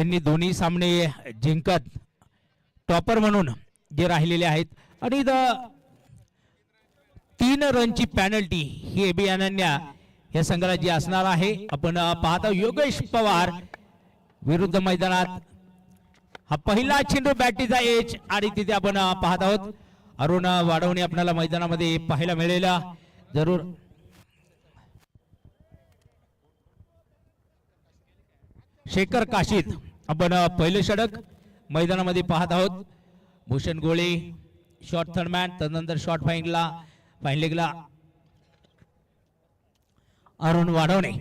त्यांनी दोन्ही सामने जिंकत टॉपर म्हणून जे राहिलेले आहेत आणि 3 रनची पॅनल्टी ही एबी अनन्या या संघाला जी असणार आहे. आपण पाहतो योगेश पवार विरुद्ध मैदानात हा पहिला चेंडू बॅटीचा एज आणि तिथे आपण पाहत आहोत अरुण वाढवणे आपल्याला मैदानामध्ये पाहायला मिळेल जरूर. शेखर काशीद आपण पहिले षटक मैदानामध्ये पाहत आहोत. भूषण गोळे शॉर्ट थर्डमॅन, त्यानंतर शॉर्ट फाईन लेगला अरुण वाढवणे,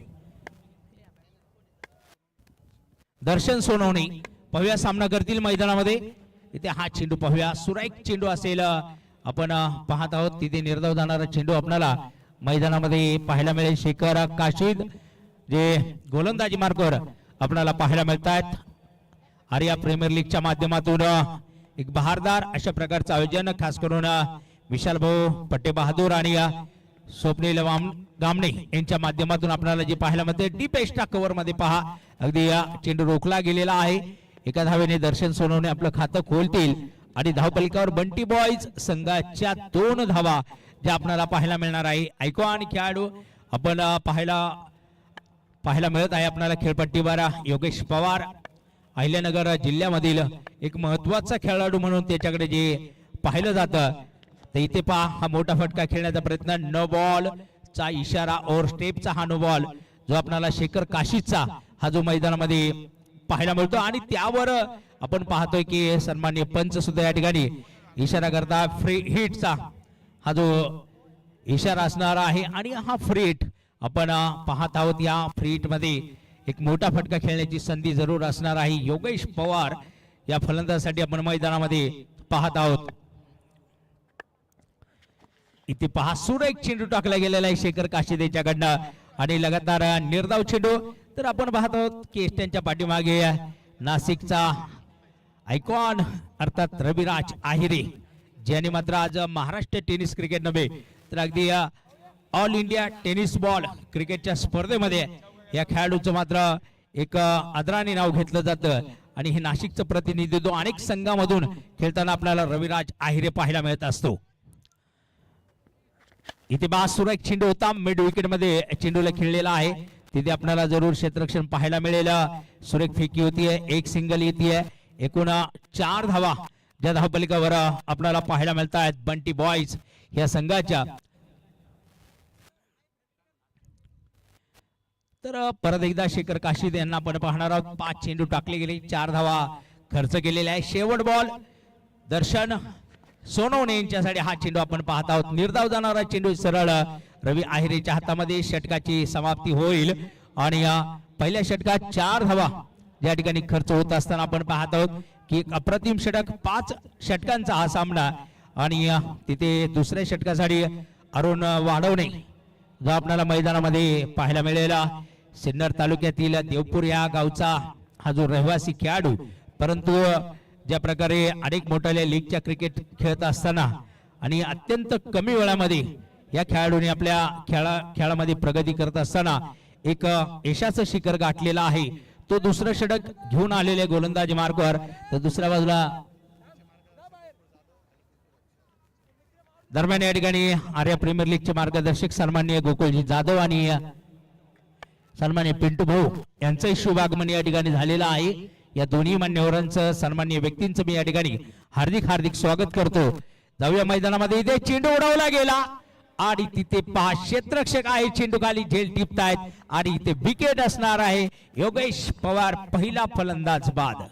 दर्शन सोनवणे पाहूया सामना करतील मैदानामध्ये. इथे हा चेंडू पाहूया, सुरेख चेंडू असेल आपण पाहत आहोत. तिथे निर्धाव जाणारा चेंडू आपल्याला मैदानामध्ये पाहायला मिळेल. शेखर काशीद जे गोलंदाजी मार्गावर आपल्याला पाहायला मिळतात. आर्या प्रीमियर लीगच्या माध्यमातून एक बहारदार अशा प्रकारचं आयोजन खास करून विशाल भाऊ पट्टे बहादूर आणि स्वप्नील गामणे यांच्या माध्यमातून आपल्याला जे पाहायला मिळते. डीप एक्स्ट्रा कव्हर मध्ये पहा अगदी चेंडू रोखला गेलेला आहे. एका धावेने दर्शन सोनवणे आपलं खातं खोलतील आणि धावपलिकावर बंटी बॉयज संघाच्या 2 धावा ज्या आपल्याला पाहायला मिळणार आहे. आयकॉन खेळाडू आपण पाहायला मिळत आहे आपल्याला खेळपट्टीवर योगेश पवार, अहिल्यानगर जिल्ह्यामधील एक महत्वाचा खेळाडू म्हणून त्याच्याकडे जे पाहिलं जातं. तर इथे पहा हा मोठा फटका खेळण्याचा प्रयत्न, नो बॉल चा इशारा और स्टेपचा हा नो बॉल जो आपल्याला शेखर काशीदचा हा जो मैदानामध्ये पाहायला मिळतो आणि त्यावर आपण पाहतोय की सन्माननीय पंच सुद्धा या ठिकाणी इशारा करता फ्री हिटचा हा जो इशारा असणार आहे. आणि हा फ्री हिट आपण पाहत आहोत. या फ्री हिट मध्ये एक मोठा फटका खेळण्याची संधी जरूर असणार आहे. योगेश पवार या फलंदाजासाठी आपण मैदानामध्ये पाहत आहोत. इथे पहा सुरेख चेंडू टाकला गेलेला आहे शेखर काशीद याच्याकडनं आणि लगातार निर्धाव चेंडू. तर आपण पाहत आहोत की एसट्यांच्या पाठीमागे नाशिकचा आयकॉन अर्थात रविराज आहिरे ज्याने मात्र आज महाराष्ट्र टेनिस क्रिकेट नव्हे तर अगदी ऑल इंडिया टेनिस बॉल क्रिकेटच्या स्पर्धेमध्ये या खेळाडूचं मात्र एक आदराने नाव घेतलं जातं आणि हे नाशिकचं प्रतिनिधित्व अनेक संघामधून खेळताना आपल्याला रविराज आहिरे पाहायला मिळत असतो. इथे सुरेख चेंडू होता, मिड विकेट मध्ये चेंडूला खेळलेला आहे. तिथे आपल्याला जरूर क्षेत्ररक्षण पाहायला मिळेल. सुरेख फेकी होतीये, एक सिंगल येते. एकूण 4 धावा ज्या धावपलिकावर आपल्याला पाहायला मिळत आहेत बंटी बॉयज या संघाच्या. तर परत एकदा शेखर काशीद यांना आपण पाहणार आहोत. 5 चेंडू टाकले गेले, 4 धावा खर्च केलेला आहे. शेवट बॉल दर्शन सोनवणे यांच्यासाठी हा चेंडू आपण पाहत आहोत. निर्धाव जाणारा चेंडू सरळ रवी आहिरेच्या हातामध्ये. षटकाची समाप्ती होईल आणि पहिल्या षटकात 4 धावा ज्या ठिकाणी खर्च होत असताना आपण पाहत आहोत की एक अप्रतिम षटक, 5 षटकांचा हा सामना. आणि तिथे दुसऱ्या षटकासाठी अरुण वाढवणे जो आपल्याला मैदानामध्ये पाहायला मिळेल. सिन्नर तालुक्यातील देवपूर या गावचा हा जो रहिवासी खेळाडू, परंतु ज्या प्रकारे अनेक मोठ्या लीगच्या क्रिकेट खेळत असताना आणि अत्यंत कमी वेळामध्ये या खेळाडूने आपल्या खेळामध्ये प्रगती करत असताना एक यशाचं शिखर गाठलेलं आहे. तो दुसरं षटक घेऊन आलेले गोलंदाज मार्गावर. तर दुसऱ्या बाजूला दरम्यान या ठिकाणी आर्या प्रीमियर लीगचे मार्गदर्शक सन्माननीय गोकुळजी जाधव आणि सन्माननीय पिंटू भाऊ यांचंही शुभ आगमन या ठिकाणी झालेलं आहे. या दोन्ही मान्यवरांचं सन्माननीय व्यक्तींचं मी या ठिकाणी हार्दिक स्वागत करतो. जाऊया मैदानामध्ये. इथे चेंडू उडवला गेला आणि तिथे 5 क्षेत्ररक्षक आहे चेंडू खाली झेल टिपतायत आणि इथे विकेट असणार आहे. योगेश पवार पहिला फलंदाज बाद.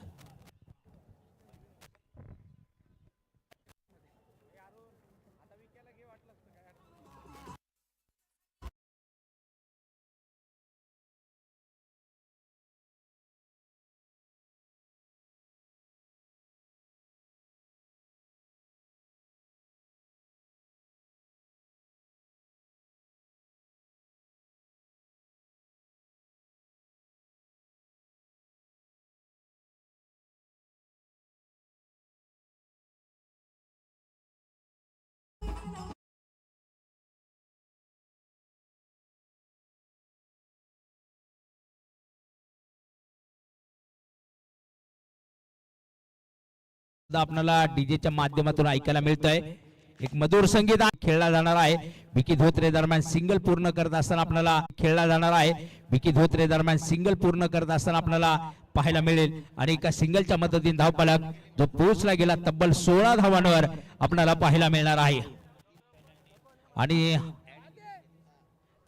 आपल्याला डीजेच्या माध्यमातून ऐकायला मिळतंय. एक मधुर संगीत खेळला जाणार आहे. विकी धोत्रे दरम्यान सिंगल पूर्ण करत असताना आपल्याला खेळला जाणार आहे. विकी धोत्रे दरम्यान सिंगल पूर्ण करत असताना आपल्याला पाहायला मिळेल. आणि एका सिंगलच्या मदतीने धावफलक जो पोहोचला गेला तब्बल 16 धावांवर आपल्याला पाहायला मिळणार आहे. आणि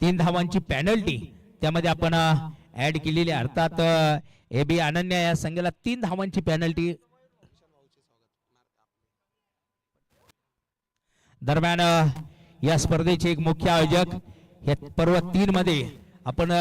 3 धावांची पेनल्टी त्यामध्ये आपण ऍड केलेली आहे. अर्थात AB अनन्या या संघाला 3 धावांची पेनल्टी. दरम्यान या स्पर्धेचे एक मुख्य आयोजक या पर्व 3 मध्ये आपण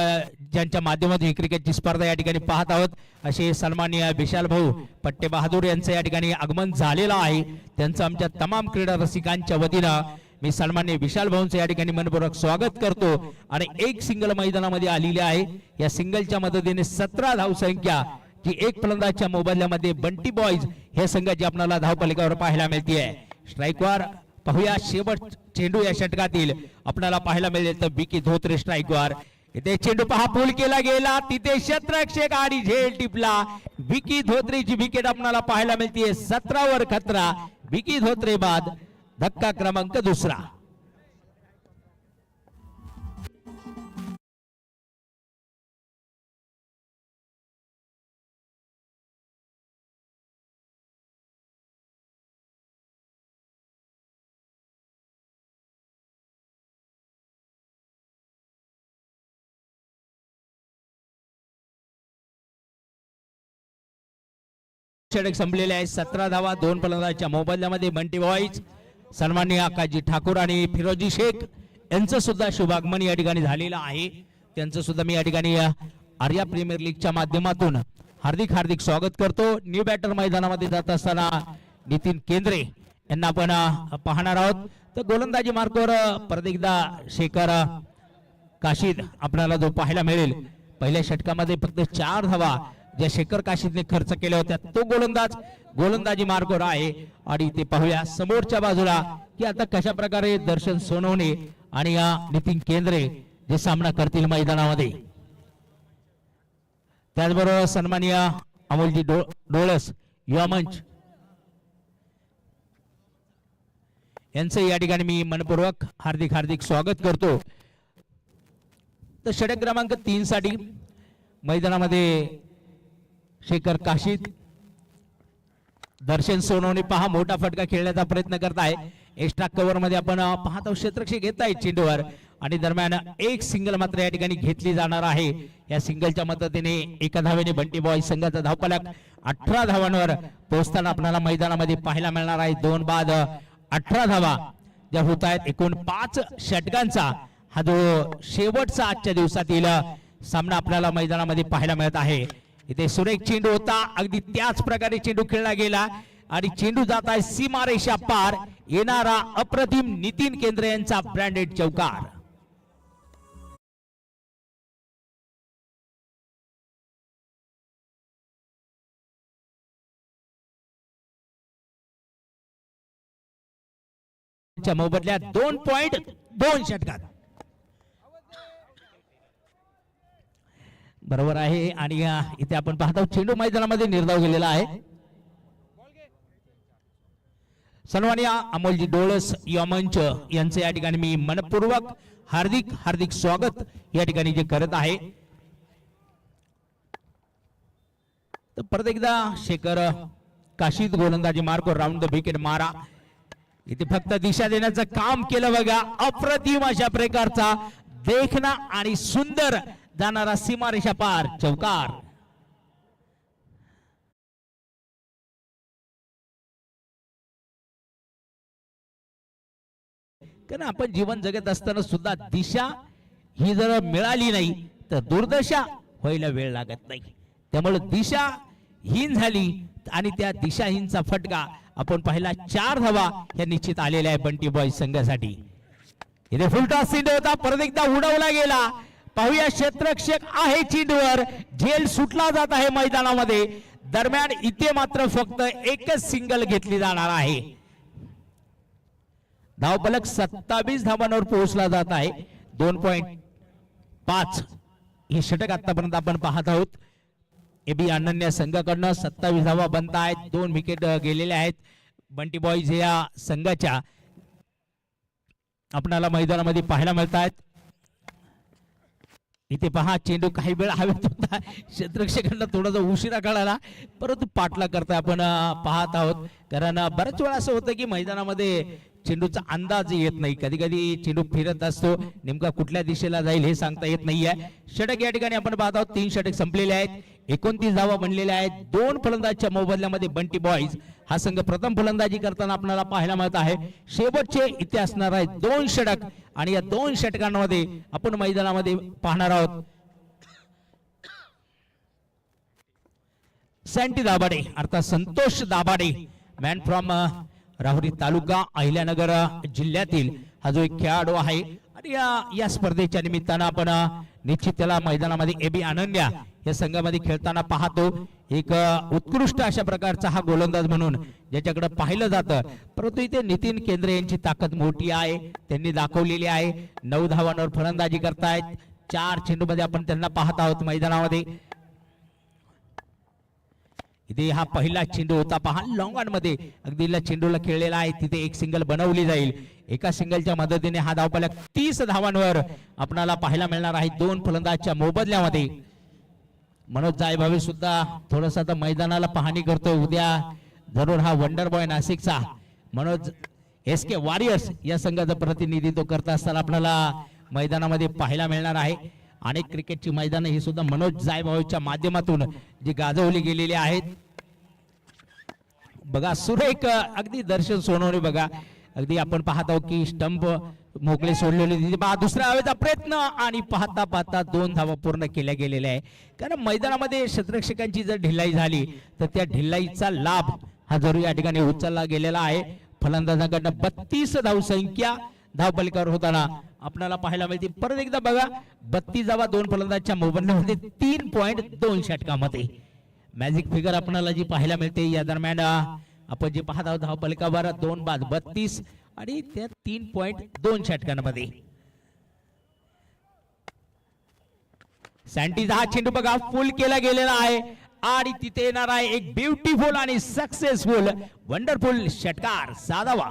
ज्यांच्या माध्यमातून क्रिकेटची स्पर्धा या ठिकाणी पाहत आहोत असे सन्माननीय विशाल भाऊ पट्टे बहादूर यांचं या ठिकाणी आगमन झालेलं आहे. त्यांचं आमच्या तमाम क्रीडा रसिकांच्या वतीनं मी सन्माननीय विशाल भाऊंचं या ठिकाणी मनपूर्वक स्वागत करतो. आणि एक सिंगल मैदानामध्ये आलेली आहे. या सिंगलच्या मदतीने 17 धावसंख्या जी एक फलंदाजच्या मोबदल्यामध्ये बंटी बॉयज हे संघाची आपल्याला धावफलकावर पाहायला मिळते. स्ट्राईकवर पाहूया शेवट चेंडू या षटकातील आपल्याला पाहायला मिळेल तर विकी धोत्रे स्ट्राईकवर. इथे चेंडू पहा पूल केला गेला तिथे क्षेत्ररक्षक आणि झेल टिपला. विकी धोत्रेची विकेट आपल्याला पाहायला मिळते. 17 वर खतरा. विकी धोत्रे बाद धक्का क्रमांक 2. षटक संपलेले आहे. 17 धावा 2 फलंदाजांच्या मोबदल्यामध्ये बंटी बॉयज सन्माननीय आकाजी ठाकूर आणि फिरोजी शेख यांचं सुद्धा शुभागमन या ठिकाणी झालेलं आहे. त्यांचं सुद्धा मी या ठिकाणी आर्या प्रीमियर लीगच्या माध्यमातून हार्दिक हार्दिक स्वागत करतो. न्यू बॅटर मैदानामध्ये जात असताना नितीन केंद्रे यांना आपण पाहणार आहोत. तर गोलंदाजी मार्गावर परत एकदा शेखर काशीद आपल्याला जो पाहायला मिळेल. पहिल्या षटकामध्ये फक्त 4 धावा ज्या शेखर काशीदने खर्च केल्या होत्या तो गोलंदाज गोलंदाजी मार्गावर आहे. आणि ते पाहूया समोरच्या बाजूला की आता कशा प्रकारे दर्शन सोनवणे आणि नितीन केंद्रे जे सामना करतील मैदानामध्ये. त्याचबरोबर सन्माननीय अमोलजी डोळस युवा मंच यांचं या ठिकाणी मी मनपूर्वक हार्दिक हार्दिक स्वागत करतो. तर षटक क्रमांक 3 साठी मैदानामध्ये शेखर काशीद दर्शन सोनवणे पहा मोठा फटका खेळण्याचा प्रयत्न करत आहे. एक्स्ट्रा कव्हर मध्ये आपण पाहतो क्षेत्ररक्षक घेत आहे चेंडूवर. आणि दरम्यान एक सिंगल मात्र या ठिकाणी घेतली जाणार आहे. या सिंगलच्या मदतीने एका धावेने बंटी बॉय संघाचा धावफलक 18 धावांवर पोहोचताना आपल्याला मैदानामध्ये पाहायला मिळणार आहे. 2 बाद 18 धावा ज्या होत आहेत. एकूण 5 षटकांचा हा जो शेवटचा आजच्या दिवसातील सामना आपल्याला मैदानामध्ये पाहायला मिळत आहे. इथे सुरेख चेंडू होता. अगदी त्याच प्रकारे चेंडू खेळला गेला आणि चेंडू जात आहे सीमारेषा पार. येणारा अप्रतिम नितीन केंद्रे यांचा ब्रँडेड चौकार. मोबदल्यात 2.2 षटकात बरोबर आहे. आणि इथे आपण पाहतो चेंडू मैदानामध्ये निर्धाव गेलेला आहे. सन्माननीय अमोलजी डोळस युवा मंच यांचे या ठिकाणी मी मनपूर्वक हार्दिक हार्दिक स्वागत या ठिकाणी जे करत आहे. तर परत एकदा शेखर काशीद गोलंदाजी मार्ग राऊंड द विकेट मारा. इथे फक्त दिशा देण्याचं काम केलं बघा. अप्रतिम अशा प्रकारचा देखना आणि सुंदर जाणारा सीमारेषा पार चौकार. कारण आपण जीवन जगत असताना सुद्धा दिशा ही जर मिळाली नाही तर दुर्दशा व्हायला वेळ लागत नाही. त्यामुळे दिशा हीन झाली आणि त्या दिशाहीनचा फटका आपण पाहिला. 4 धावा या निश्चित आलेल्या आहे बंटी बॉय संघासाठी. इथे फुलटॉस चेंडू होता परत एकदा उडवला गेला. पाहूया क्षेत्ररक्षक आहे चेंडूवर. झेल सुटला जात आहे मैदानामध्ये. दरम्यान इथे मात्र फक्त एकच सिंगल घेतली जाणार आहे. धावफलक 27 धावांवर पोहोचला जात आहे. 2.5 हे षटक आतापर्यंत आपण पाहत आहोत. एबी अनन्या संघाकडनं 27 धावा बनत आहेत. 2 विकेट गेलेल्या आहेत बंटी बॉईज या संघाच्या आपल्याला मैदानामध्ये पाहायला मिळत आहेत. इथे पहा चेंडू काही वेळ हवेत होता, क्षेत्ररक्षकांना थोडासा उशिरा कळाला, परंतु पाठला करता आपण पाहत आहोत. कारण बऱ्याच वेळा असं होतं की मैदानामध्ये चेंडूचा अंदाज येत नाही, कधी कधी चेंडू फिरत असतो, नेमका कुठल्या दिशेला जाईल हे सांगता येत नाहीये. षटक या ठिकाणी आपण पाहत आहोत. 3 षटक संपलेले आहेत, 29 धावा बनलेल्या आहेत. 2 फलंदाजच्या मोबदल्यामध्ये बंटी बॉईज हा संघ प्रथम फलंदाजी करताना आपल्याला पाहायला मिळत आहे. शेवटचे इथे असणार आहेत 2 षटक आणि या 2 षटकांमध्ये आपण मैदानामध्ये पाहणार आहोत सँटी दाभाडे अर्थात संतोष दाभाडे, मॅन फ्रॉम राहुरी तालुका अहिल्यानगर जिल्ह्यातील हा जो एक खेळाडू आहे. आणि या स्पर्धेच्या निमित्तानं आपण निश्चित त्याला मैदानामध्ये एबी अनन्या या संघामध्ये खेळताना पाहतो. एक उत्कृष्ट अशा प्रकारचा हा गोलंदाज म्हणून ज्याच्याकडे पाहिलं जातं, परंतु इथे नितीन केंद्रे यांची ताकद मोठी आहे, त्यांनी दाखवलेली आहे. 9 धावांवर फलंदाजी करतायत. 4 चेंडूमध्ये आपण त्यांना पाहत आहोत मैदानामध्ये. इथे हा पहिला चेंडू होता पहा, लॉंग ऑन मध्ये अगदी चेंडूला खेळलेला आहे. तिथे एक सिंगल बनवली जाईल. एका सिंगलच्या मदतीने हा धावफलक 30 धावांवर आपल्याला पाहायला मिळणार आहे 2 फलंदाजच्या मोबदल्यामध्ये. मनोज जायभावे सुद्धा थोडस आता मैदानाला पाहणी करतोय. उद्या जरूर हा वंडर बॉय नाशिकचा मनोज SK वॉरियर्स या संघाचं प्रतिनिधित्व करत असताना आपल्याला मैदानामध्ये पाहायला मिळणार आहे. अनेक क्रिकेटची मैदानं ही सुद्धा मनोज जायभावेच्या माध्यमातून जी गाजवली गेलेली आहेत. बघा सुरेख अगदी दर्शन सोनवणे, बघा अगदी आपण पाहत आहोत की स्टंप मोकळे सोडलेले. दुसऱ्या हवेचा प्रयत्न आणि पाहता पाहता 2 धावा पूर्ण केल्या गेलेल्या आहे. कारण मैदानामध्ये क्षेत्ररक्षकांची जर ढिलाई झाली तर त्या ढिलाईचा लाभ हा जरूर या ठिकाणी उचलला गेलेला आहे. फलंदाजांकडनं 32 धावसंख्या धावफलकावर होताना आपल्याला पाहायला मिळते. परत एकदा बघा 32 धावा 2 फलंदाजच्या मोबदल्यामध्ये 3.2 षटकामध्ये मॅजिक फिगर आपल्याला जी पाहायला मिळते. या दरम्यान आपण जे पाहत आहोत धावफलकावर 2 बाद 32 आणि त्या 3.2 षटकांमध्ये सँटीचा हा चेंडू बघा फुल केला गेलेला आहे आणि तिथे येणार आहे एक ब्युटिफुल आणि सक्सेसफुल वंडरफुल षटकार. 6 धावा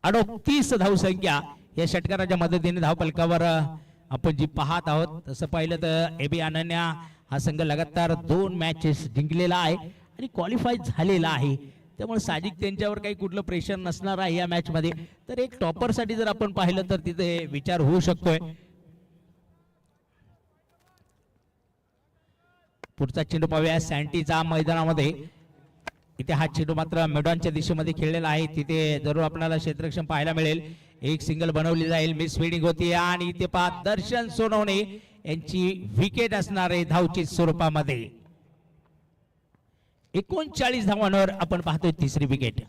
38 धावसंख्या या षटकाराच्या मदतीने धावफलकावर आपण जी पाहत आहोत. तसं पाहिलं तर एबी अनन्या हा संघ लगातार 2 मॅचेस जिंकलेला आहे आणि क्वालिफाय झालेला आहे. त्यामुळे साहजिक त्यांच्यावर काही कुठलं प्रेशर नसणार आहे या मॅच मध्ये. तर एक टॉपर साठी जर आपण पाहिलं तर तिथे विचार होऊ शकतोय. पुढचा चेंडू पाहूया सँटीचा मैदानामध्ये. इथे हा चेंडू मात्र मेडॉनच्या दिशेमध्ये खेळलेला आहे. तिथे जरूर आपल्याला क्षेत्ररक्षण पाहायला मिळेल. एक सिंगल बनवली जाईल, मिस फिल्डिंग होती आणि इथे पहा दर्शन सोनवणे यांची विकेट असणार आहे धावची स्वरूपामध्ये. 39 धावांवर आपण पाहतोय 3री विकेट.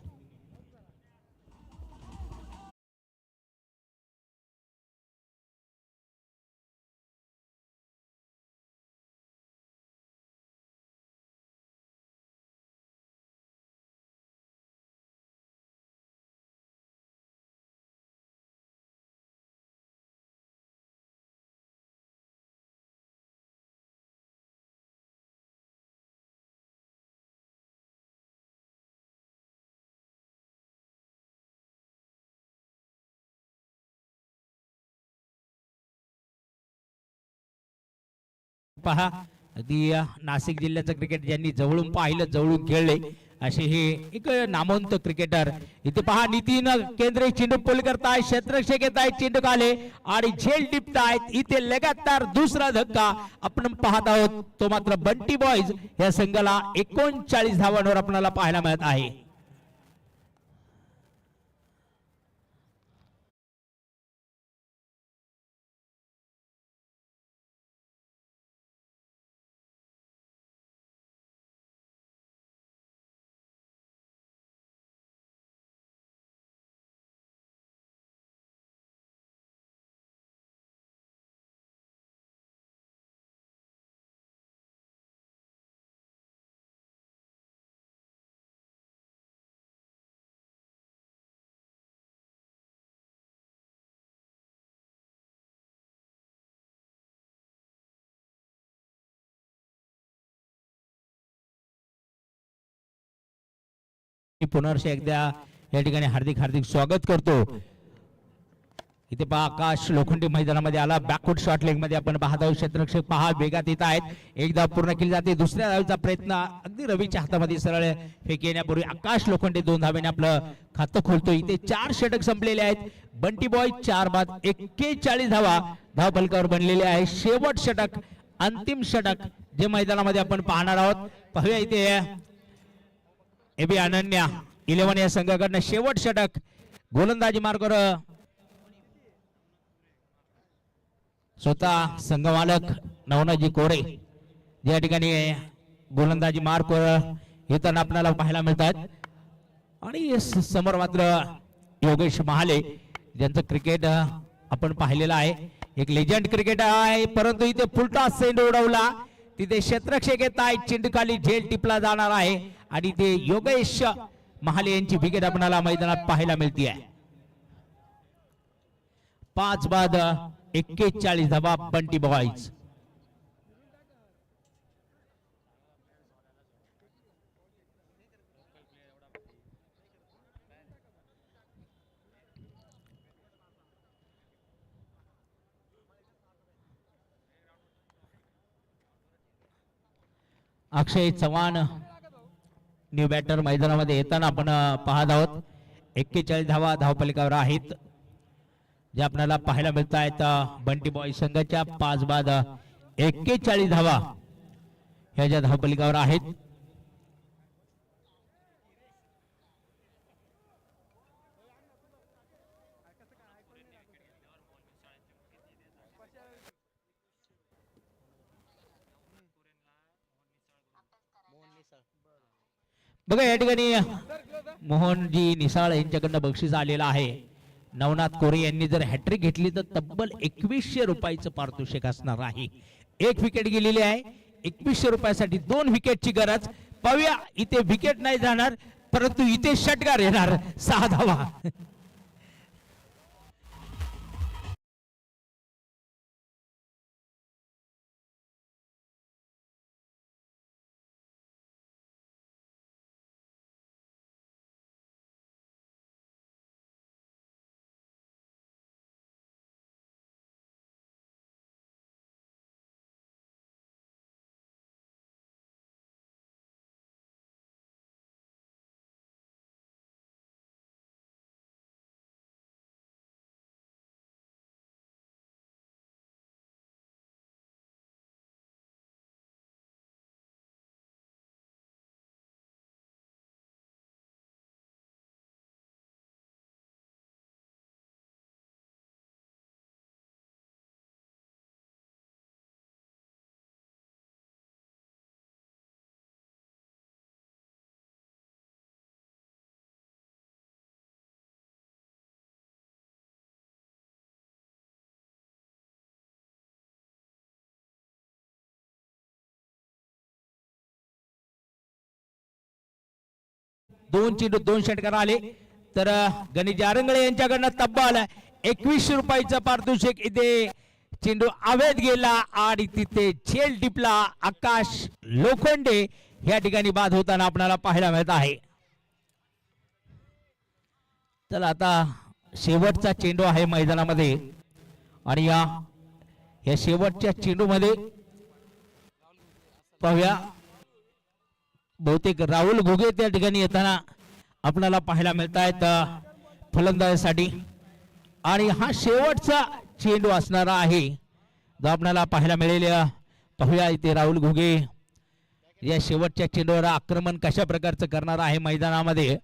पहा अगदी नाशिक जिल्ह्याचं क्रिकेट ज्यांनी जवळून पाहिलं, जवळून खेळले असे हे एक नामवंत क्रिकेटर. इथे पहा नितीन केंद्रे चेंडू पुल करताय, क्षेत्ररक्षक येत आहेत, चेंडू खाले आणि झेल टिपतायत. इथे लगातार दुसरा धक्का आपण पाहत आहोत. तो मात्र बंटी बॉईज या संघाला 39 धावांवर आपल्याला पाहायला मिळत आहे. मी पुनर्श एकदा या ठिकाणी हार्दिक हार्दिक स्वागत करतो. इथे पहा आकाश लोखंडी मैदानामध्ये आला. बॅकवर्ड शॉट लेग मध्ये आपण पाहत आहोत. क्षेत्ररक्षक पहा वेगात येत आहेत. एकदा पूर्ण केली जाते. दुसऱ्या धावेचा प्रयत्न अगदी रवीच्या हातामध्ये सरळ फेक येण्यापूर्वी आकाश लोखंडे 2 धावेने आपलं खातं खोलतो. इथे 4 षटक संपलेले आहेत. बंटी बॉय 4 बाद 41 धावा धावफलकावर बनलेले आहे. शेवट षटक अंतिम षटक जे मैदानामध्ये आपण पाहणार आहोत. पाहूया इथे एबी अनन्या 11 या संघाकडनं शेवट षटक गोलंदाजी मार्गावर स्वतः संघमालक नवनाजी कोरे या ठिकाणी गोलंदाजी मार्गावर येताना आपल्याला पाहायला मिळतात. आणि समोर मात्र योगेश महाले ज्यांचं क्रिकेट आपण पाहिलेलं आहे. एक लेजंड क्रिकेटर आहे. परंतु इथे फुलटा चेंडू उडवला. तिथे क्षेत्ररक्षक येत आहेत. चेंडू खाली झेल टिपला जाणार आहे आणि ते योगेश महाले यांची विकेट आपल्याला मैदानात पाहायला मिळते आहे. 5 बाद 41 धावा बंटी बॉयज. अक्षय चव्हाण न्यू बॅटर मैदानामध्ये येताना आपण पाहत आहोत. 41 धावा धावफलकावर आहेत जे आपल्याला पाहायला मिळत आहेत. बंटी बॉय संघाच्या 5 बाद 41 धावा ह्या ज्या धावफलकावर आहेत. बघा या ठिकाणी मोहनजी निसाळ यांच्याकडनं बक्षीस आलेलं आहे. नवनाथ कोरे यांनी जर हॅट्रिक घेतली तर तब्बल 2100 रुपयाचं पारितोषिक असणार आहे. 1 विकेट गेलेली आहे. 2100 रुपयासाठी 2 विकेटची गरज. पाहूया इथे विकेट नाही जाणार परंतु इथे षटकार येणार 6 धावा. दोन चेंडू 2 षटकार आले तर गणेश जारंगळे यांच्याकडनं तब्बल 2100 रुपयाचं पारितोषिक. इथे चेंडू आवेद गेला आणि तिथे झेल टिपला. आकाश लोखंडे या ठिकाणी बाद होताना आपल्याला पाहायला मिळत आहे. चला आता शेवटचा चेंडू आहे मैदानामध्ये आणि या शेवटच्या चेंडू मध्ये पाहूया बहुतेक राहुल घुगे त्या ठिकाणी येताना आपल्याला पाहायला मिळत आहेत फलंदाजीसाठी. आणि हा शेवटचा चेंडू असणारा आहे जो आपल्याला पाहायला मिळेल. पाहूया इथे राहुल घुगे या शेवटच्या चेंडूवर आक्रमण कशा प्रकारचं करणार आहे मैदानामध्ये.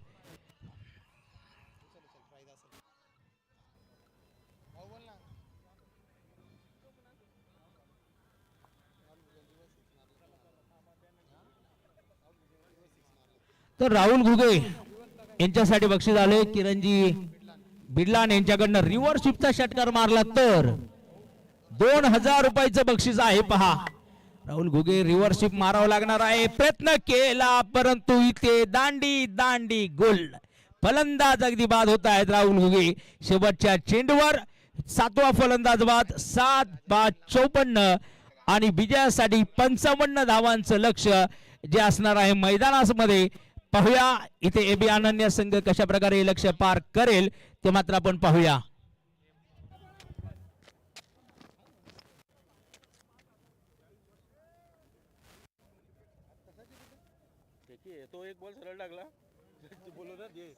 तर राहुल घुगे यांच्यासाठी बक्षीस आले. किरणजी बिडलान यांच्याकडनं रिव्हर्स स्वीपचा षटकार मारला तर 2000 रुपयाचं बक्षीस आहे. पहा राहुल घुगे रिव्हर्स स्वीप मारावं लागणार आहे. प्रयत्न केला परंतु इथे दांडी दांडी गोल. फलंदाज अगदी बाद होत आहेत राहुल घुगे. शेवटच्या चेंडूवर 7वा फलंदाज बाद. 7 बाद 54 आणि विजयासाठी 55 धावांचं लक्ष जे असणार आहे मैदानामध्ये पाहूया इथे एबी अनन्या संघ कशा प्रकारे लक्ष पार करेल ते मात्र आपण पाहूया. तो एक बॉल सरळ टाकला बोलू ना दे.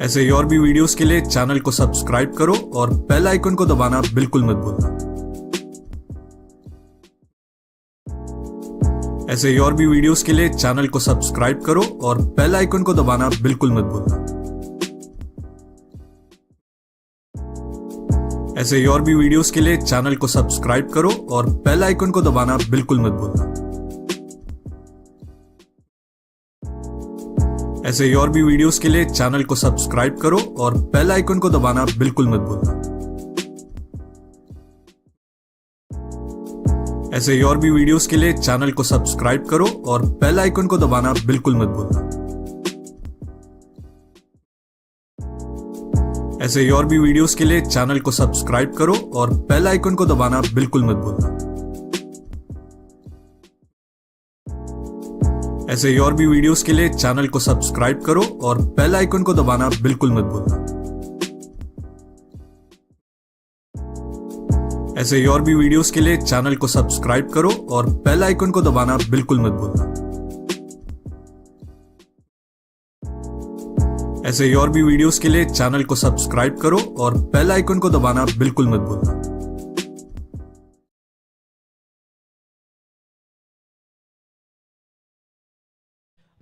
ऐसे ही और भी वीडियोस के लिए चैनल को सब्सक्राइब करो और बेल आइकन को दबाना बिल्कुल मत भूलना. ऐसे ही और भी वीडियोस के लिए चैनल को सब्सक्राइब करो और बेल आइकन को दबाना बिल्कुल मत भूलना. ऐसे ही और भी वीडियोस के लिए चैनल को सब्सक्राइब करो और बेल आइकन को दबाना बिल्कुल मत भूलना. ऐसे ही और भी वीडियोस के लिए चैनल को सब्सक्राइब करो और बेल आइकन को दबाना बिल्कुल मत भूलना. ऐसे ही और भी वीडियोस के लिए चैनल को सब्सक्राइब करो और बेल आइकन को दबाना बिल्कुल मत भूलना. ऐसे ही और भी वीडियोस के लिए चैनल को सब्सक्राइब करो और बेल आइकन को दबाना बिल्कुल मत भूलना. ऐसे ही और भी वीडियोस के लिए चैनल को सब्सक्राइब करो और बेल आइकन को दबाना बिल्कुल मत भूलना. ऐसे ही और भी वीडियोस के लिए चैनल को सब्सक्राइब करो और बेल आइकन को दबाना बिल्कुल मत भूलना. ऐसे ही और भी वीडियोस के लिए चैनल को सब्सक्राइब करो और बेल आइकन को दबाना बिल्कुल मत भूलना.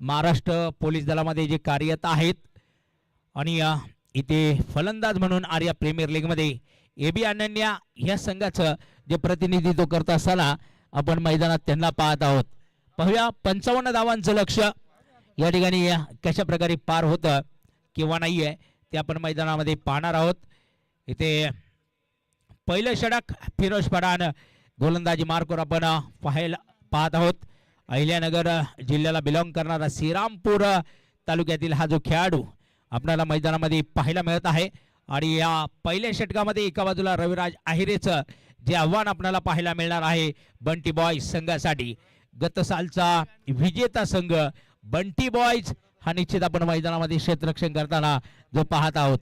महाराष्ट्र पोलीस दलामध्ये जे कार्यरत आहेत आणि इथे फलंदाज म्हणून आर्या प्रीमियर लीग मध्ये एबी अनन्या या संघाचं जे प्रतिनिधित्व करत असताना आपण मैदानात त्यांना पाहत आहोत. पाहूया 55 धावांचं लक्ष या ठिकाणी कशा प्रकारे पार होतं किंवा नाही आहे ते आपण मैदानामध्ये पाहणार आहोत. इथे पहिलं षटक फिरोज पठाण गोलंदाजी मार्कवर आपण पाहत आहोत. अहिल्यानगर जिल्ह्याला बिलॉंग करणारा श्रीरामपूर तालुक्यातील हा जो खेळाडू आपल्याला मैदानामध्ये पाहायला मिळत आहे. आणि या पहिल्या षटकामध्ये एका बाजूला रविराज आहिरेचं जे आव्हान आपल्याला पाहायला मिळणार आहे बंटी बॉयज संघासाठी. गत सालचा विजेता संघ बंटी बॉयज हा निश्चित आपण मैदानामध्ये क्षेत्ररक्षण करताना जो पाहत आहोत.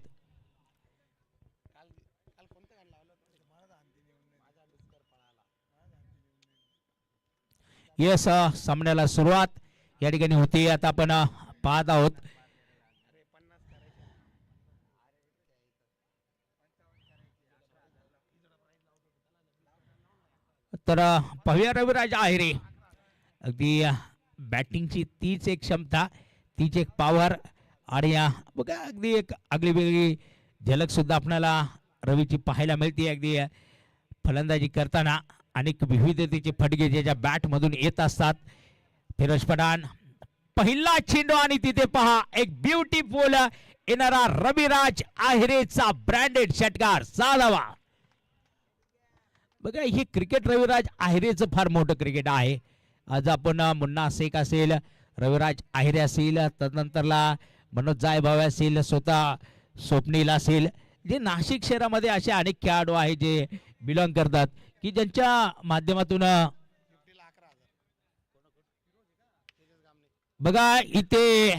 यस सामन्याला सुरुवात या ठिकाणी होती. आता आपण पाहत आहोत तर पाहूया रविराज आहिरे अगदी बॅटिंगची तीच एक क्षमता तीच एक पॉवर आणि बघा अगदी एक आगळी वेगळी झलक सुद्धा आपल्याला रवीची पाहायला मिळते. अगदी फलंदाजी करताना अनेक विविधतेचे फटके ज्याच्या बॅट मधून येत असतात. फिरोज पठाण पहिला चेंडू आणि तिथे पहा एक ब्युटिफुल येणारा रविराज आहिरेचा ब्रँडेड षटकार 6 धावा. बघा हे क्रिकेट रविराज आहिरेचं फार मोठं क्रिकेट आहे. आज आपण मुन्ना शेख असेल रविराज आहिरे असेल तदनंतरला मनोज जायभावे असेल स्वतः स्वप्नील असेल जे नाशिक शहरामध्ये असे अनेक खेळाडू आहेत जे बिलॉंग करतात की ज्यांच्या माध्यमातून बघा इथे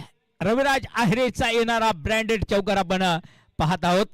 रविराज आहिरेचा येणारा ब्रँडेड चौकार आपण पाहत आहोत.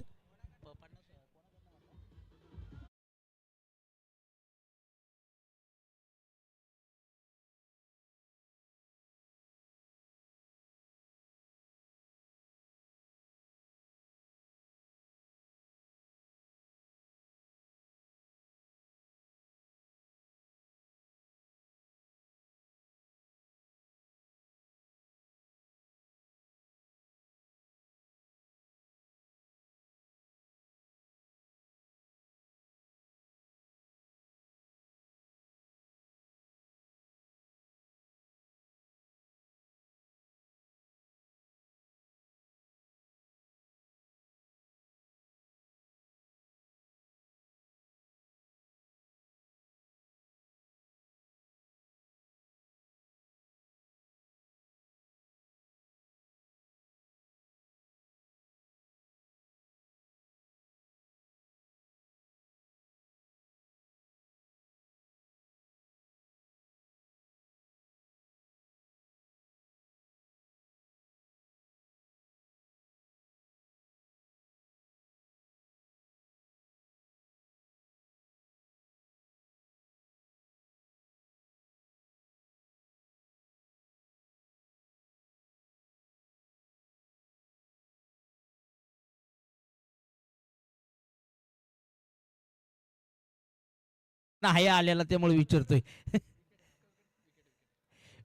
नाही आलेला त्यामुळे विचारतोय.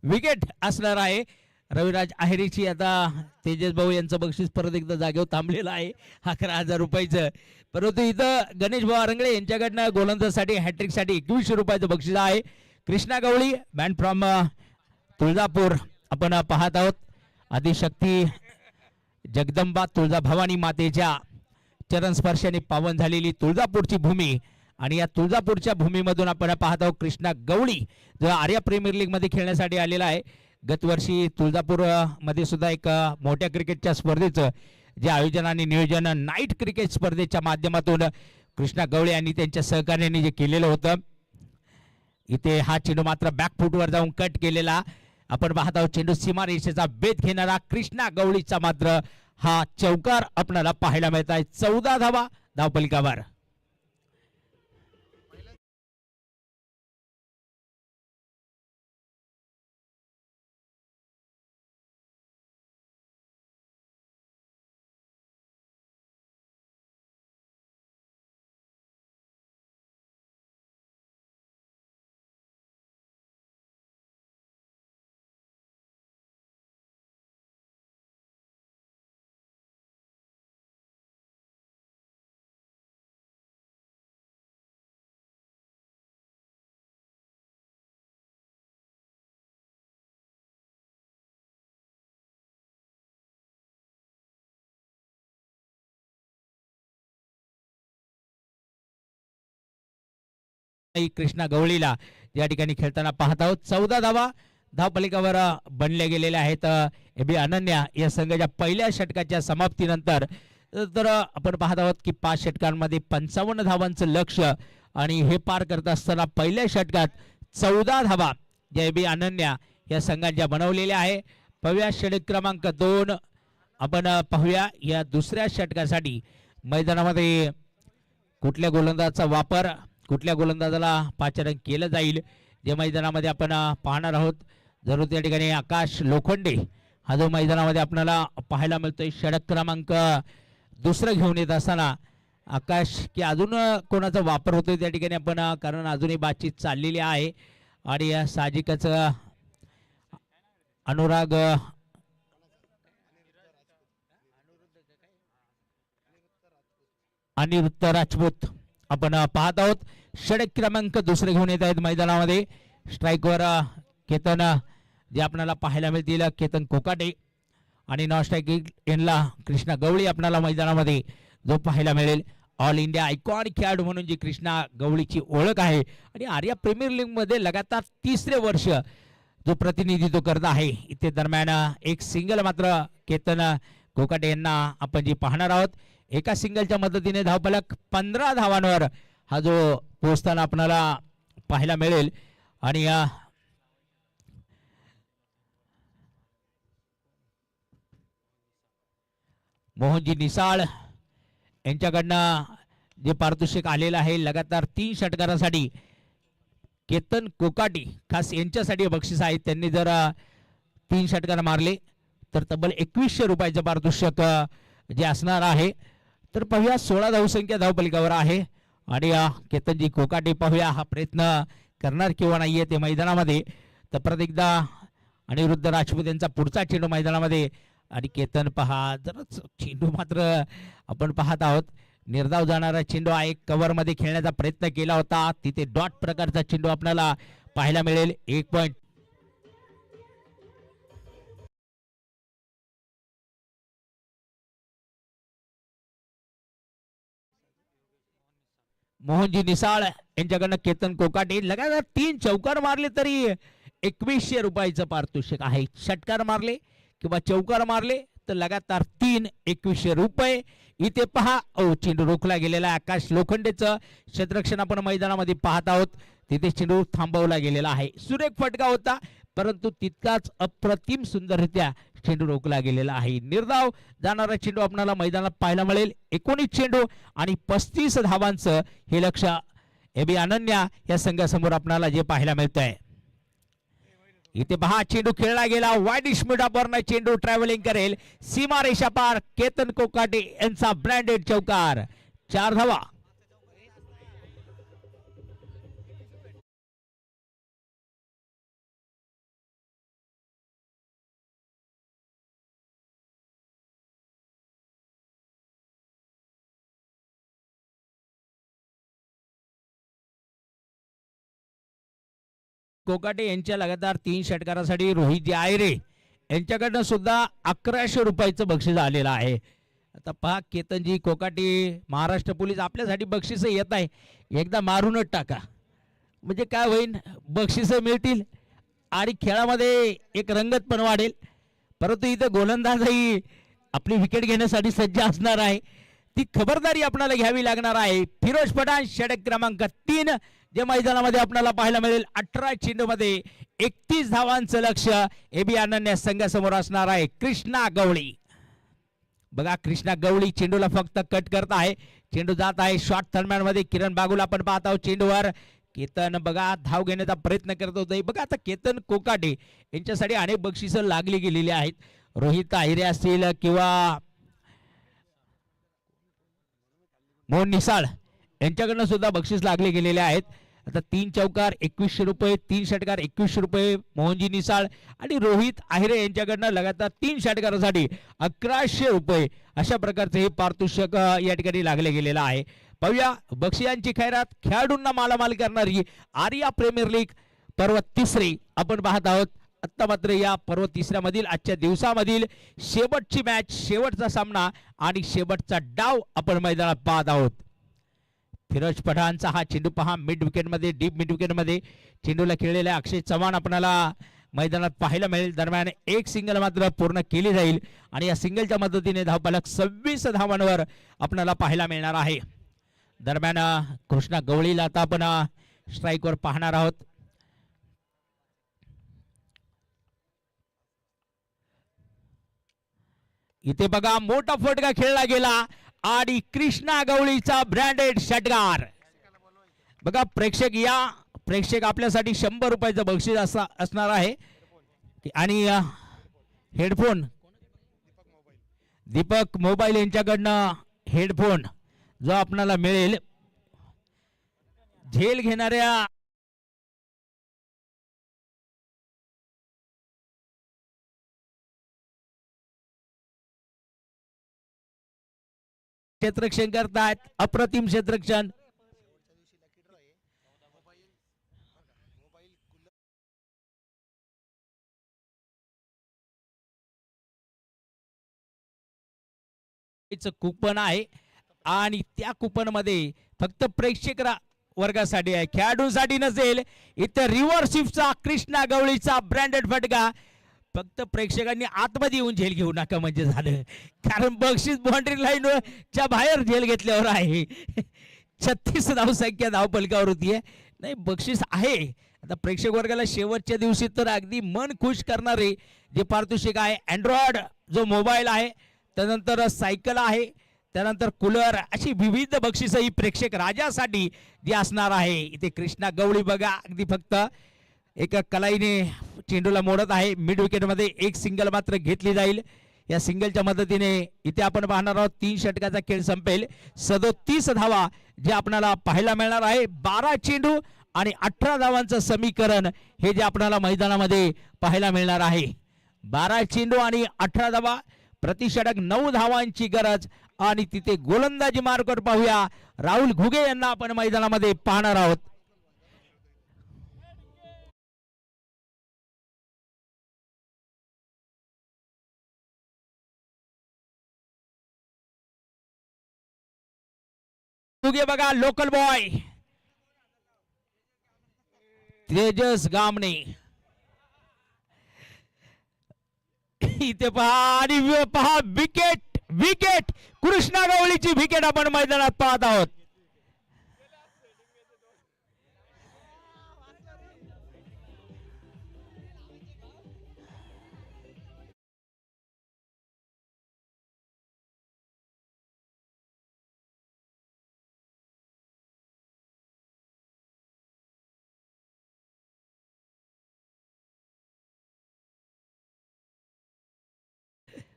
विकेट असणार आहे रविराज आहेरीची. आता तेजस भाऊ यांचं बक्षीस परत एकदा जागेवर थांबलेलं आहे 11,000 रुपयाचं. परंतु इथं गणेश भाऊ आरंगळे यांच्याकडनं गोलंदाजसाठी हॅट्रिक साठी 2100 रुपयाचं बक्षीस आहे. कृष्णा गवळी मॅन फ्रॉम तुळजापूर आपण पाहत आहोत. आदिशक्ती जगदंबा तुळजाभवानी मातेच्या चरण स्पर्शाने पावन झालेली तुळजापूरची भूमी आणि या तुळजापूरच्या भूमीमधून आपण पाहत आहोत कृष्णा गवळी जो आर्या प्रीमियर लीग मध्ये खेळण्यासाठी आलेला आहे. गतवर्षी तुळजापूर मध्ये सुद्धा एक मोठ्या क्रिकेटच्या स्पर्धेचं जे आयोजन आणि नियोजन नाईट क्रिकेट स्पर्धेच्या माध्यमातून कृष्णा गवळी यांनी त्यांच्या सहकार्याने जे केलेलं होतं. इथे हा चेंडू मात्र बॅकफुटवर जाऊन कट केलेला आपण पाहत आहोत. चेंडू सीमा रेषेचा भेद घेणारा कृष्णा गवळीचा मात्र हा चौकार आपल्याला पाहायला मिळत आहे. 14 धावा धावपलिकावर. कृष्णा गवळीला या ठिकाणी खेळताना पाहत आहोत. 14 धावा धावपलिकावर बनले गेलेले आहेत. एबी अनन्या या संघाच्या पहिल्या षटकाच्या समाप्तीनंतर तर आपण पाहत आहोत की 5 षटकांमध्ये 55 धावांचं लक्ष्य आणि हे पार करत असताना पहिल्या षटकात 14 धावा ज्या एबी अनन्या या संघाच्या बनवलेल्या आहे. पाहूया षटक क्रमांक 2 आपण पाहूया या दुसऱ्या षटकासाठी मैदानामध्ये कुठल्या गोलंदाजाचा वापर कुठल्या गोलंदाजाला पाचारण केलं जाईल जे मैदानामध्ये आपण पाहणार आहोत. जरूर त्या ठिकाणी आकाश लोखंडे हा जो मैदानामध्ये आपल्याला पाहायला मिळतोय षटक क्रमांक 2 घेऊन येत असताना आकाश की अजून कोणाचा वापर होतोय त्या ठिकाणी आपण कारण अजूनही बातचीत चाललेली आहे आणि साहजिकच अनुराग अनिरुद्ध राजपूत आपण पाहत आहोत. षटक क्रमांक 2 घेऊन येत आहेत मैदानामध्ये. स्ट्राईकवर केतन जे आपल्याला पाहायला मिळतील केतन कोकाटे आणि नॉन स्ट्राईक एंडला कृष्णा गवळी आपल्याला मैदानामध्ये जो पाहायला मिळेल. ऑल इंडिया आयकॉनिक खेळाडू म्हणून जी कृष्णा गवळीची ओळख आहे आणि आर्या प्रीमियर लीग मध्ये लगातार 3रे वर्ष जो प्रतिनिधित्व करत आहे. इथे दरम्यान एक सिंगल मात्र केतन कोकाटे यांना आपण जी पाहणार आहोत. एका सिंगलच्या मदतीने धावफलक 15 धावांवर हा जो पोहोचताना आपल्याला पाहायला मिळेल आणि मोहनजी निसाळ यांच्याकडनं जे पारितोषिक आलेलं आहे लगातार 3 षटकारासाठी केतन कोकाटी खास यांच्यासाठी बक्षीस आहे. त्यांनी जर 3 षटकार मारले तर तब्बल 2100 रुपयाचं पारितोषिक जे असणार आहे. तर पाहूया 16 धावसंख्या धावपलिकावर आहे आणि केतनजी कोकाटे पाहूया हा प्रयत्न करणार किंवा नाहीये ते मैदानामध्ये. तर परत एकदा अनिरुद्ध राजपूत यांचा पुढचा चेंडू मैदानामध्ये आणि केतन पहा जरा चेंडू मात्र आपण पाहत आहोत निर्धाव जाणारा चेंडू आहे. कव्हर मध्ये खेळण्याचा प्रयत्न केला होता तिथे डॉट प्रकारचा चेंडू आपल्याला पाहायला मिळेल. 1 पॉइंट मोहनजी निसाळ यांच्याकडनं केतन कोकाटे लगातार 3 चौकार मारले तरी 2100 रुपयाचं पारितोषिक आहे. षटकार मारले किंवा चौकार मारले तर लगातार 3 2100 रुपये. इथे पहा चेंडू रोखला गेलेला आकाश लोखंडेचं क्षेत्ररक्षण आपण मैदानामध्ये पाहत आहोत. तिथे चेंडू थांबवला गेलेला आहे. सुरेख फटका होता परंतु तितकाच अप्रतिम सुंदररित्या चेंडू रोखला गेलेला आहे. निर्धाव जाणारा चेंडू आपल्याला मैदानात पाहायला मिळेल. 19 चेंडू आणि 35 धावांचं हे लक्ष्य एबी अनन्या या संघासमोर आपल्याला जे पाहायला मिळत आहे. इथे पहा चेंडू खेळला गेला वाईड स्मिडावरनं चेंडू ट्रॅव्हलिंग करेल सीमा रेषा पार. केतन कोकाटे यांचा ब्रँडेड चौकार. 4 धावा. कोकाटे यांच्या लगातार 3 षटकारासाठी रोहित जे आयरे यांच्याकडनं सुद्धा 1100 रुपयाचं बक्षीस आलेलं आहे. आता पहा केतनजी कोकाटे, महाराष्ट्र पोलीस आपल्यासाठी बक्षीस येत आहे, एकदा मारूनच टाका म्हणजे काय होईल, बक्षिसं मिळतील आणि खेळामध्ये एक रंगत पण वाढेल. परंतु इथं गोलंदाजही आपली विकेट घेण्यासाठी सज्ज असणार आहे, ती खबरदारी आपल्याला घ्यावी लागणार आहे. फिरोज पठाण षटक क्रमांक 3 जे मैदानामध्ये आपल्याला पाहायला मिळेल. 18 चेंडूमध्ये 31 धावांचं लक्ष्य एबी अनन्या संघासमोर असणार आहे. कृष्णा गवळी बघा, कृष्णा गवळी चेंडूला फक्त कट करत आहे, चेंडू जात आहे शॉर्ट थर्मॅन मध्ये. किरण बागुल आपण पाहत आहोत चेंडूवर. केतन बघा धाव घेण्याचा प्रयत्न करत होते. बघा आता केतन कोकाटे यांच्यासाठी अनेक बक्षिसं लागली गेलेली आहेत. रोहित आहिरे असतील किंवा मोहन निसाळ यांच्याकडनं सुद्धा बक्षीस लागले गेलेले आहेत. आता 3 चौकार 2100 रुपये, 3 षटकार 2100 रुपये मोहनजी निसाळ आणि रोहित आहिरे यांच्याकडनं लगातार 3 षटकारासाठी 1100 रुपये अशा प्रकारचे हे पारितोषिक या ठिकाणी लागले गेलेलं आहे. पाहूया बक्षिसांची खैरात खेळाडूंना मालामाल करणारी आर्या प्रीमियर लीग पर्व 3 आपण पाहत आहोत. आत्ता मात्र या पर्व 3 मधील आजच्या दिवसामधील शेवटची मॅच, शेवटचा सामना आणि शेवटचा डाव आपण मैदानात पाहत आहोत. फिरोज पठाणचा हा चेंडू पहा मिड विकेटमध्ये, डीप मिड विकेटमध्ये चेंडूला खेळलेला अक्षय चव्हाण आपल्याला मैदानात पाहायला मिळेल. दरम्यान एक सिंगल मात्र पूर्ण केली जाईल आणि या सिंगलच्या मदतीने धावफलक 26 धावांवर आपल्याला पाहायला मिळणार आहे. दरम्यान कृष्णा गवळीला आता आपण स्ट्राईकवर पाहणार आहोत. इथे बघा मोठा फटका खेळला गेला आणि कृष्णा गवळीचा ब्रँडेड षटकार. बघा प्रेक्षक आपल्यासाठी 100 रुपयाचं बक्षीस असणार आहे आणि हेडफोन दीपक मोबाईल यांच्याकडनं हेडफोन जो आपल्याला मिळेल. झेल घेणाऱ्या क्षेत्ररक्षण करतायत, अप्रतिम क्षेत्ररक्षण. कुपन आहे आणि त्या कुपन मध्ये फक्त प्रेक्षक वर्गासाठी आहे, खेळाडूंसाठी नसेल. इथं रिव्हर स्विफ्टचा कृष्णा गवळीचा ब्रँडेड फटका फक्त प्रेक्षकांनी आतमध्ये येऊन झेल घेऊ नका म्हणजे झालं, कारण बक्षीस बाउंड्री लाईनच्या बाहेर झेल घेतल्यावर आहे. 36 धावसंख्या धावपलकावर होती आहे. नाही बक्षीस आहे. आता प्रेक्षक वर्गाला शेवटच्या दिवशी तर अगदी मन खुश करणारे जे पारितोषिक आहे, अँड्रॉइड जो मोबाईल आहे, त्यानंतर सायकल आहे, त्यानंतर कूलर, अशी विविध बक्षीस ही प्रेक्षक राजासाठी जी असणार आहे. इथे कृष्णा गवळी बघा अगदी फक्त एका कलाईने चेंडूला मोडत आहे. मिड विकेट मध्ये एक सिंगल मात्र घेतली जाईल. या सिंगलच्या मदतीने इथे आपण पाहणार आहोत 3 षटकाचा खेळ संपेल. 37 धावा जे आपल्याला पाहायला मिळणार आहे. 12 चेंडू आणि 18 धावांचं समीकरण हे जे आपल्याला मैदानामध्ये पाहायला मिळणार आहे. 12 चेंडू आणि 18 धावा, प्रति षटक 9 धावांची गरज आणि तिथे गोलंदाजी मार्कवर पाहूया राहुल घुगे यांना आपण मैदानामध्ये पाहणार आहोत. घुगे बघा लोकल बॉय तेजस गामणे इथे पहा आणि पहा विकेट कृष्णा गवळीची विकेट आपण मैदानात पाहत आहोत.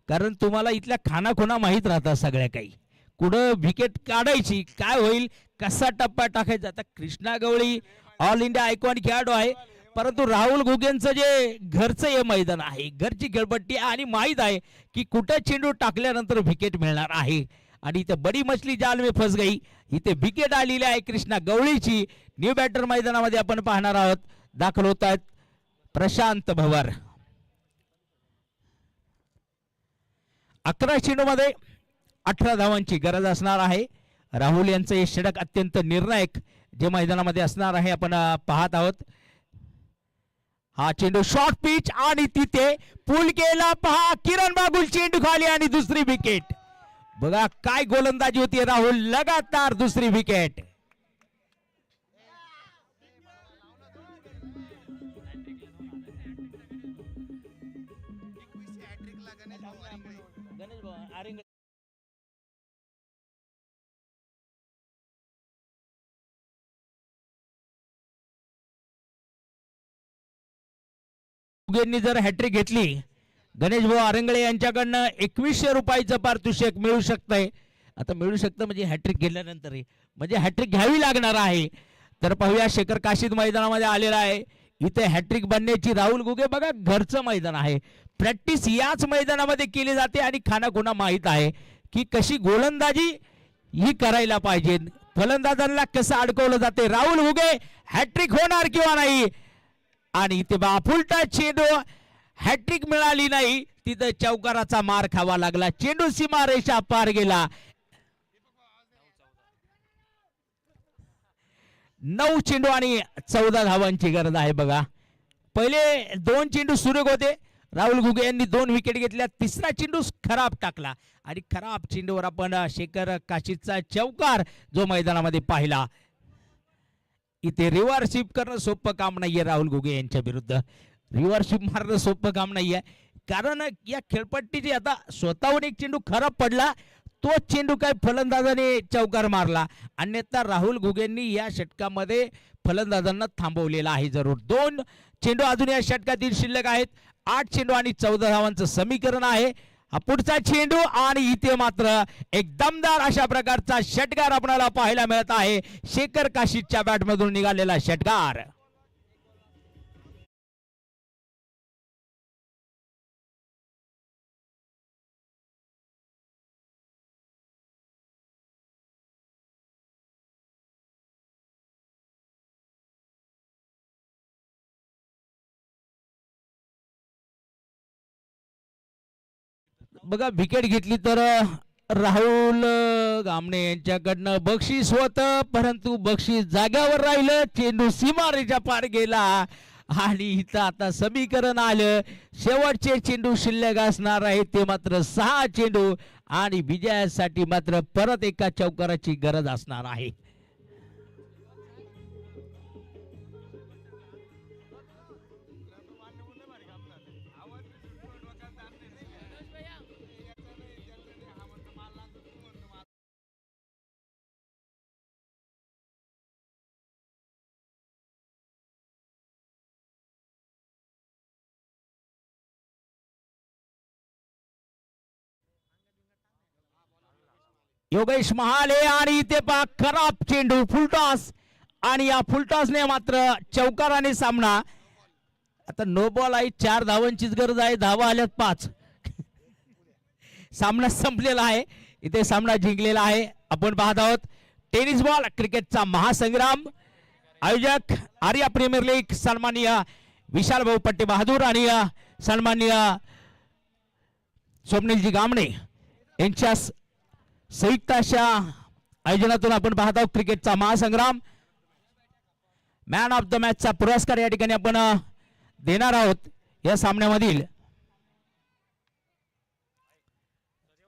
कारण तुम्हाला इथल्या खानाखुणा माहित राहतात सगळ्या काही, कुठं विकेट काढायची, काय होईल, कसा टप्पा टाकायचा. आता कृष्णा गवळी ऑल इंडिया आयकॉन खेळाडू आहे, परंतु राहुल घुगेंचं जे घरचं हे मैदान आहे, घरची खेळपट्टी आणि माहीत आहे की कुठं चेंडू टाकल्यानंतर विकेट मिळणार आहे. आणि इथे बडी मछली जाल में फस गई. इथे विकेट आलेली आहे कृष्णा गवळीची. न्यू बॅटर मैदानामध्ये आपण पाहणार आहोत. दाखल होत आहेत प्रशांत भवर. 11 चेंडूमध्ये 18 धावांची गरज असणार आहे. राहुल यांचं हे षटक अत्यंत निर्णायक जे मैदानामध्ये असणार आहे आपण पाहत आहोत. हा चेंडू शॉर्ट पिच आणि तिथे पूल केला पहा. किरण बागुल चेंडू खाली आणि दुसरी विकेट. बघा काय गोलंदाजी होती राहुल. लगातार दुसरी विकेट. यांनी जर हॅट्रिक घेतली गणेश भाऊ आरंगळे यांच्याकडनं 2100 रुपयाचं पारितोषिक मिळू शकतंय. आता मिळू शकतं म्हणजे हॅट्रिक घेतल्यानंतर म्हणजे हॅट्रिक घ्यावी लागणार आहे. तर पाहूया शेखर काशीद मैदानामध्ये आलेला आहे. इथे हॅट्रिक बनण्याची राहुल घुगे बघा घरचं मैदान आहे. प्रॅक्टिस याच मैदानामध्ये केली जाते आणि खानाखुणा माहीत आहे की कशी गोलंदाजी ही करायला पाहिजे. फलंदाजांना कसं अडकवलं जाते. राहुल घुगे हॅट्रिक होणार किंवा नाही. आणि इथे बाफुलटा चेंडू हॅट्रिक मिळाली नाही. तिथं चौकाराचा मार खावा लागला. चेंडू सीमारेषा पार गेला. 9 चेंडू आणि 14 धावांची गरज आहे. बघा पहिले 2 चेंडू सुरेख होते. राहुल घुगे यांनी 2 विकेट घेतल्या. तिसरा चेंडू खराब टाकला आणि खराब चेंडूवर आपण शेखर काशीदचा चौकार जो मैदानामध्ये पाहिला. इथे रिव्हर्शिप करणं सोपं काम नाहीये राहुल घुगे यांच्या विरुद्ध. रिव्हर्शिप मारणं सोपं काम नाहीये कारण या खेळपट्टीची आता स्वतःहून एक चेंडू खराब पडला. तो चेंडू काय फलंदाजाने चौकार मारला. अन्यथा राहुल घुगेंनी या षटकामध्ये फलंदाजांना थांबवलेला आहे जरूर. 2 चेंडू अजून या षटकातील शिल्लक आहेत. 8 चेंडू आणि 14 धावांचं समीकरण आहे. हा पुढचा चेंडू आणि इथे मात्र एक दमदार अशा प्रकारचा षटकार आपल्याला पाहायला मिळत आहे. शेखर काशीदच्या बॅटमधून निघालेला षटकार. बघा विकेट घेतली तर राहुल गामणे यांच्याकडनं बक्षीस होतं परंतु बक्षीस जाग्यावर राहिलं. चेंडू सीमारेषा पार गेला आणि इथं आता समीकरण आलं. शेवटचे चेंडू शिल्लक असणार आहे ते मात्र 6 चेंडू आणि विजयासाठी मात्र परत एका चौकाराची गरज असणार आहे. योगेश महाले आणि इथे पहा खराब चेंडू फुलटॉस आणि या फुलटॉसने मात्र चौकाराने सामना. आता नो बॉल आहे. 4 धावांचीच गरज आहे. धावा आल्यात 5. सामना संपलेला आहे. इथे सामना जिंकलेला आहे. आपण पाहत आहोत टेनिस बॉल क्रिकेटचा महासंग्राम. आयोजक आर्या प्रीमियर लीग सन्माननीय विशाल भाऊ पट्टे बहादूर आणि सन्माननीय स्वप्नीलजी गामणे यांच्या संयुक्त अशा आयोजनातून आपण पाहत आहोत क्रिकेटचा महासंग्राम. मॅन ऑफ द मॅचचा पुरस्कार या ठिकाणी आपण देणार आहोत. या सामन्यामधील